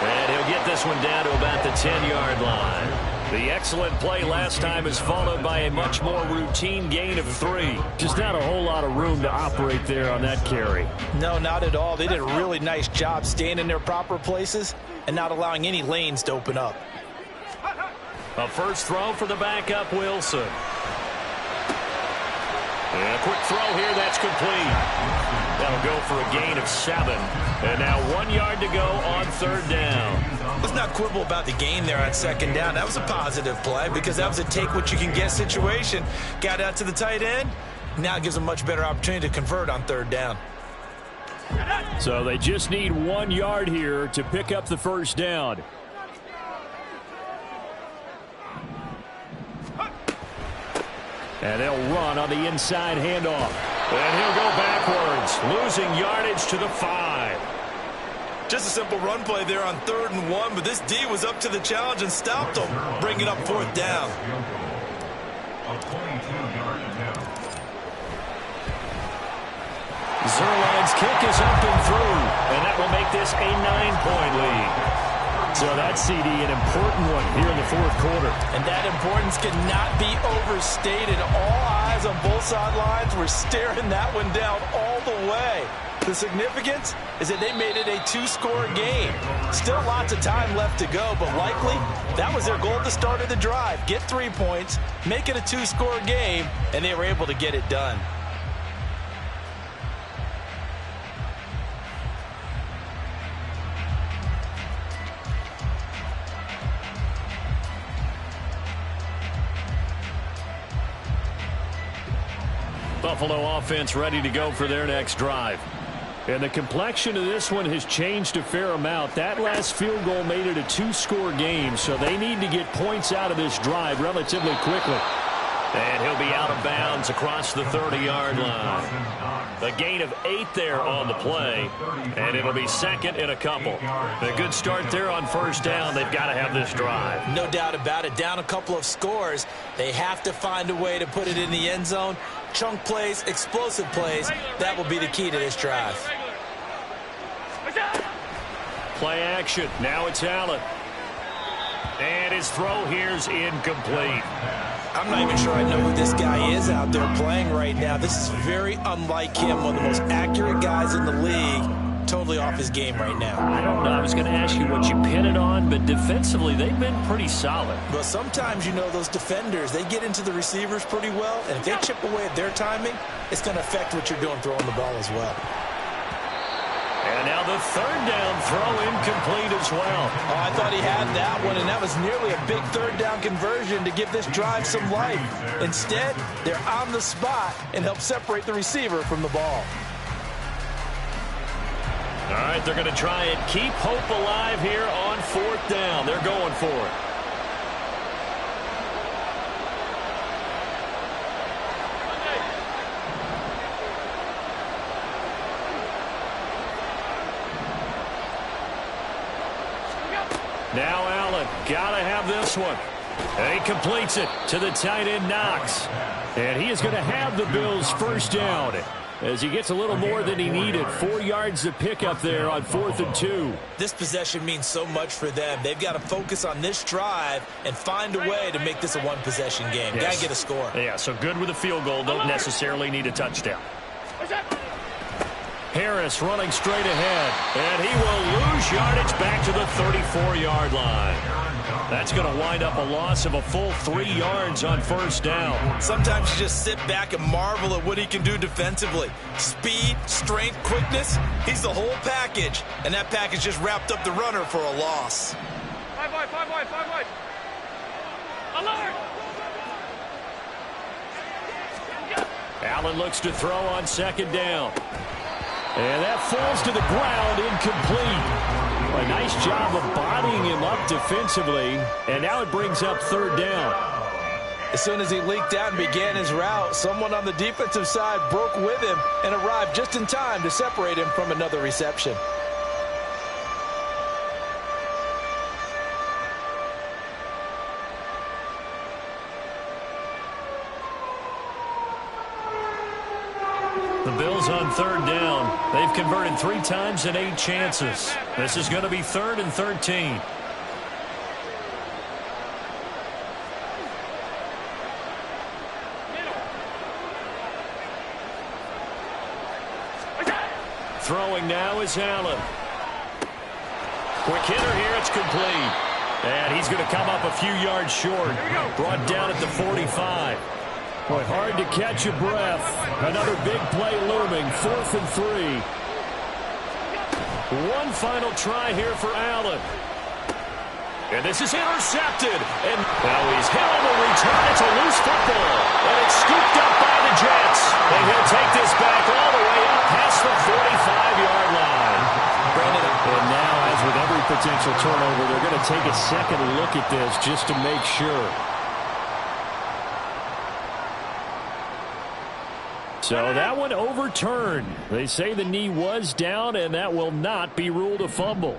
And he'll get this one down to about the 10-yard line. The excellent play last time is followed by a much more routine gain of 3. Just not a whole lot of room to operate there on that carry. No, not at all. They did a really nice job staying in their proper places and not allowing any lanes to open up. A first throw for the backup, Wilson. And a quick throw here, that's complete. That'll go for a gain of 7. And now 1 yard to go on third down. Let's not quibble about the gain there on second down. That was a positive play because that was a take-what-you-can-get situation. Got out to the tight end. Now it gives them a much better opportunity to convert on third down. So they just need 1 yard here to pick up the first down. And they'll run on the inside handoff. And he'll go backwards, losing yardage to the 5. Just a simple run play there on 3rd and 1, but this D was up to the challenge and stopped him, bringing up 4th down. Zerline's kick is up and through, and that will make this a 9-point lead. So that CD, an important one here in the fourth quarter. And that importance cannot be overstated. All eyes on both sidelines were staring that one down all the way. The significance is that they made it a 2-score game. Still lots of time left to go, but likely that was their goal at the start of the drive. Get 3 points, make it a 2-score game, and they were able to get it done. Buffalo offense ready to go for their next drive. And the complexion of this one has changed a fair amount. That last field goal made it a 2-score game, so they need to get points out of this drive relatively quickly. And he'll be out of bounds across the 30-yard line. A gain of 8 there on the play, and it'll be second and a couple. A good start there on first down. They've got to have this drive. No doubt about it. Down a couple of scores. They have to find a way to put it in the end zone. Chunk plays, explosive plays. That will be the key to this drive. Play action. Now it's Allen. And his throw here's incomplete. I'm not even sure I know who this guy is out there playing right now. This is very unlike him, one of the most accurate guys in the league. Totally off his game right now. I don't know. I was going to ask you what you pin it on, but defensively, they've been pretty solid. But sometimes, those defenders, they get into the receivers pretty well, and if they chip away at their timing, it's going to affect what you're doing throwing the ball as well. And now the third down throw incomplete as well. Oh, I thought he had that one, and that was nearly a big third down conversion to give this drive some life. Instead, they're on the spot and help separate the receiver from the ball. All right, they're going to try and keep hope alive here on fourth down. They're going for it. Now Allen, gotta have this one. And he completes it to the tight end Knox. And he is going to have the Bills' first down as he gets a little more than he needed. 4 yards to pick up there on 4th and 2. This possession means so much for them. They've got to focus on this drive and find a way to make this a one-possession game. Yes. Got to get a score. Yeah, so good with a field goal. Don't necessarily need a touchdown. Harris running straight ahead, and he will lose yardage back to the 34-yard line. That's going to wind up a loss of a full 3 yards on first down. Sometimes you just sit back and marvel at what he can do defensively. Speed, strength, quickness, he's the whole package. And that package just wrapped up the runner for a loss. 5 wide. Alert! Allen looks to throw on second down. And that falls to the ground, incomplete. A nice job of bodying him up defensively. And now it brings up third down. As soon as he leaked out and began his route, someone on the defensive side broke with him and arrived just in time to separate him from another reception. The Bills on third down. They've converted 3 times in 8 chances. This is going to be 3rd and 13. Throwing now is Allen. Quick hitter here. It's complete. And he's going to come up a few yards short. Brought down at the 45. Boy, hard to catch your breath. Another big play looming. 4th and 3. One final try here for Allen. And this is intercepted. And now he's hit on the return. It's a loose football. And it's scooped up by the Jets. And he'll take this back all the way up past the 45-yard line. And now, as with every potential turnover, they're going to take a second look at this just to make sure. So that one overturned. They say the knee was down, and that will not be ruled a fumble.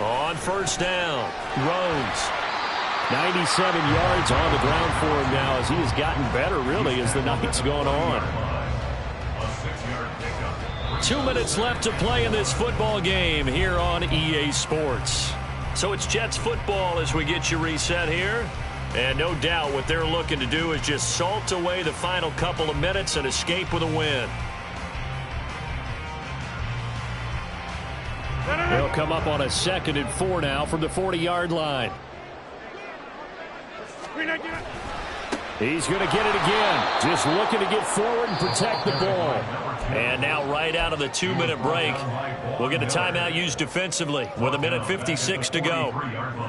On first down, Rhodes. 97 yards on the ground for him now as he has gotten better, really, as the night's gone on. 2 minutes left to play in this football game here on EA Sports. So it's Jets football as we get you reset here. And no doubt what they're looking to do is just salt away the final couple of minutes and escape with a win. They'll come up on a 2nd and 4 now from the 40-yard line. He's going to get it again. Just looking to get forward and protect the ball. And now right out of the 2-minute break, we'll get a timeout used defensively with 1:56 to go.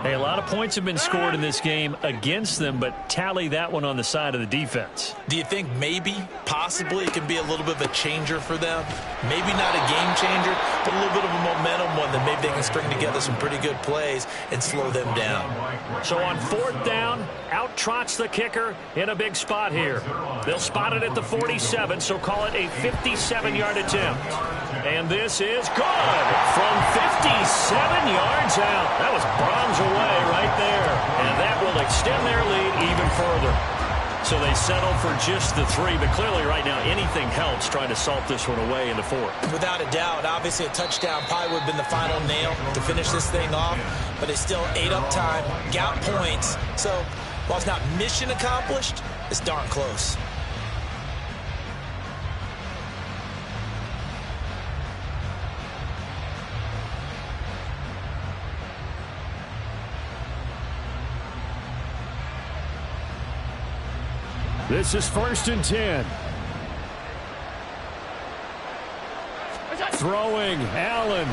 Hey, a lot of points have been scored in this game against them, but tally that one on the side of the defense. Do you think maybe, possibly, it can be a little bit of a changer for them? Maybe not a game changer, but a little bit of a momentum one that maybe they can string together some pretty good plays and slow them down. So on 4th down, out trots the kicker in a big spot here. They'll spot it at the 47, so call it a 57-yard attempt. And this is good from 57 yards out. That was bombs away right there. And that will extend their lead even further. So they settle for just the 3, but clearly right now anything helps trying to salt this one away in the 4th. Without a doubt, obviously a touchdown probably would have been the final nail to finish this thing off, but it's still ate up time, got points. So while it's not mission accomplished, it's darn close. This is 1st and 10. Throwing, Allen.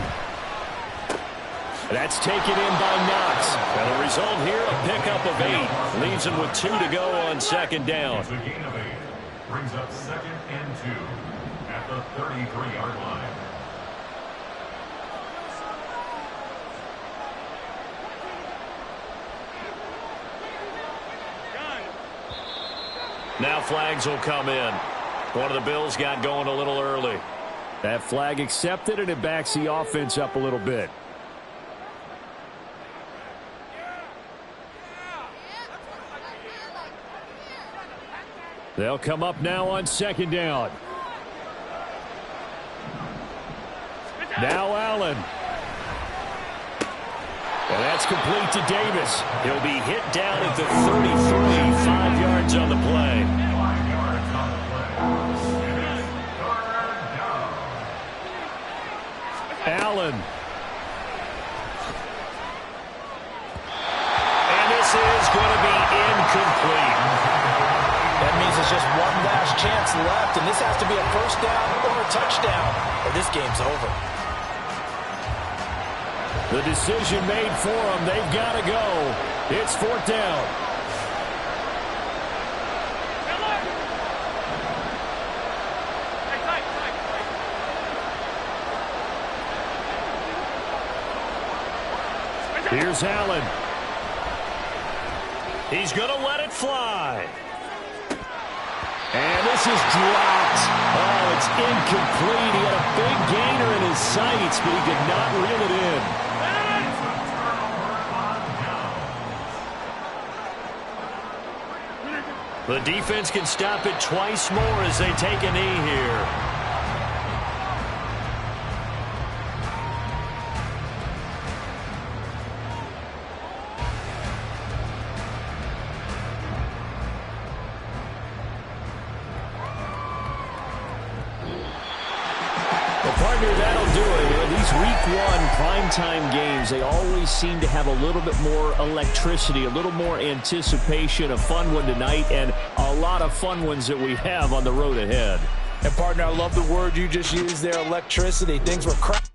That's taken in by Knox. And the result here, a pickup of 8. Leaves him with 2 to go on 2nd down. It's a gain of 8. Brings up 2nd and 2 at the 33-yard line. Now flags will come in. One of the Bills got going a little early. That flag accepted, and it backs the offense up a little bit. They'll come up now on 2nd down. Now Allen. And that's complete to Davis. He'll be hit down at the 33, 5 yards on the play. 5 yards on the play. It is 3rd down. Allen. And this is going to be incomplete. That means there's just one last chance left, and this has to be a 1st down or a touchdown, or this game's over. The decision made for them. They've got to go. It's 4th down. Here's Allen. He's going to let it fly. And this is dropped. Oh, it's incomplete. He had a big gainer in his sights, but he did not reel it in. The defense can stop it twice more as they take a knee here. Partner, that'll do it. These week 1 primetime games, they always seem to have a little bit more electricity, a little more anticipation. A fun one tonight, and a lot of fun ones that we have on the road ahead. And partner, I love the word you just used there, electricity. Things were cracking.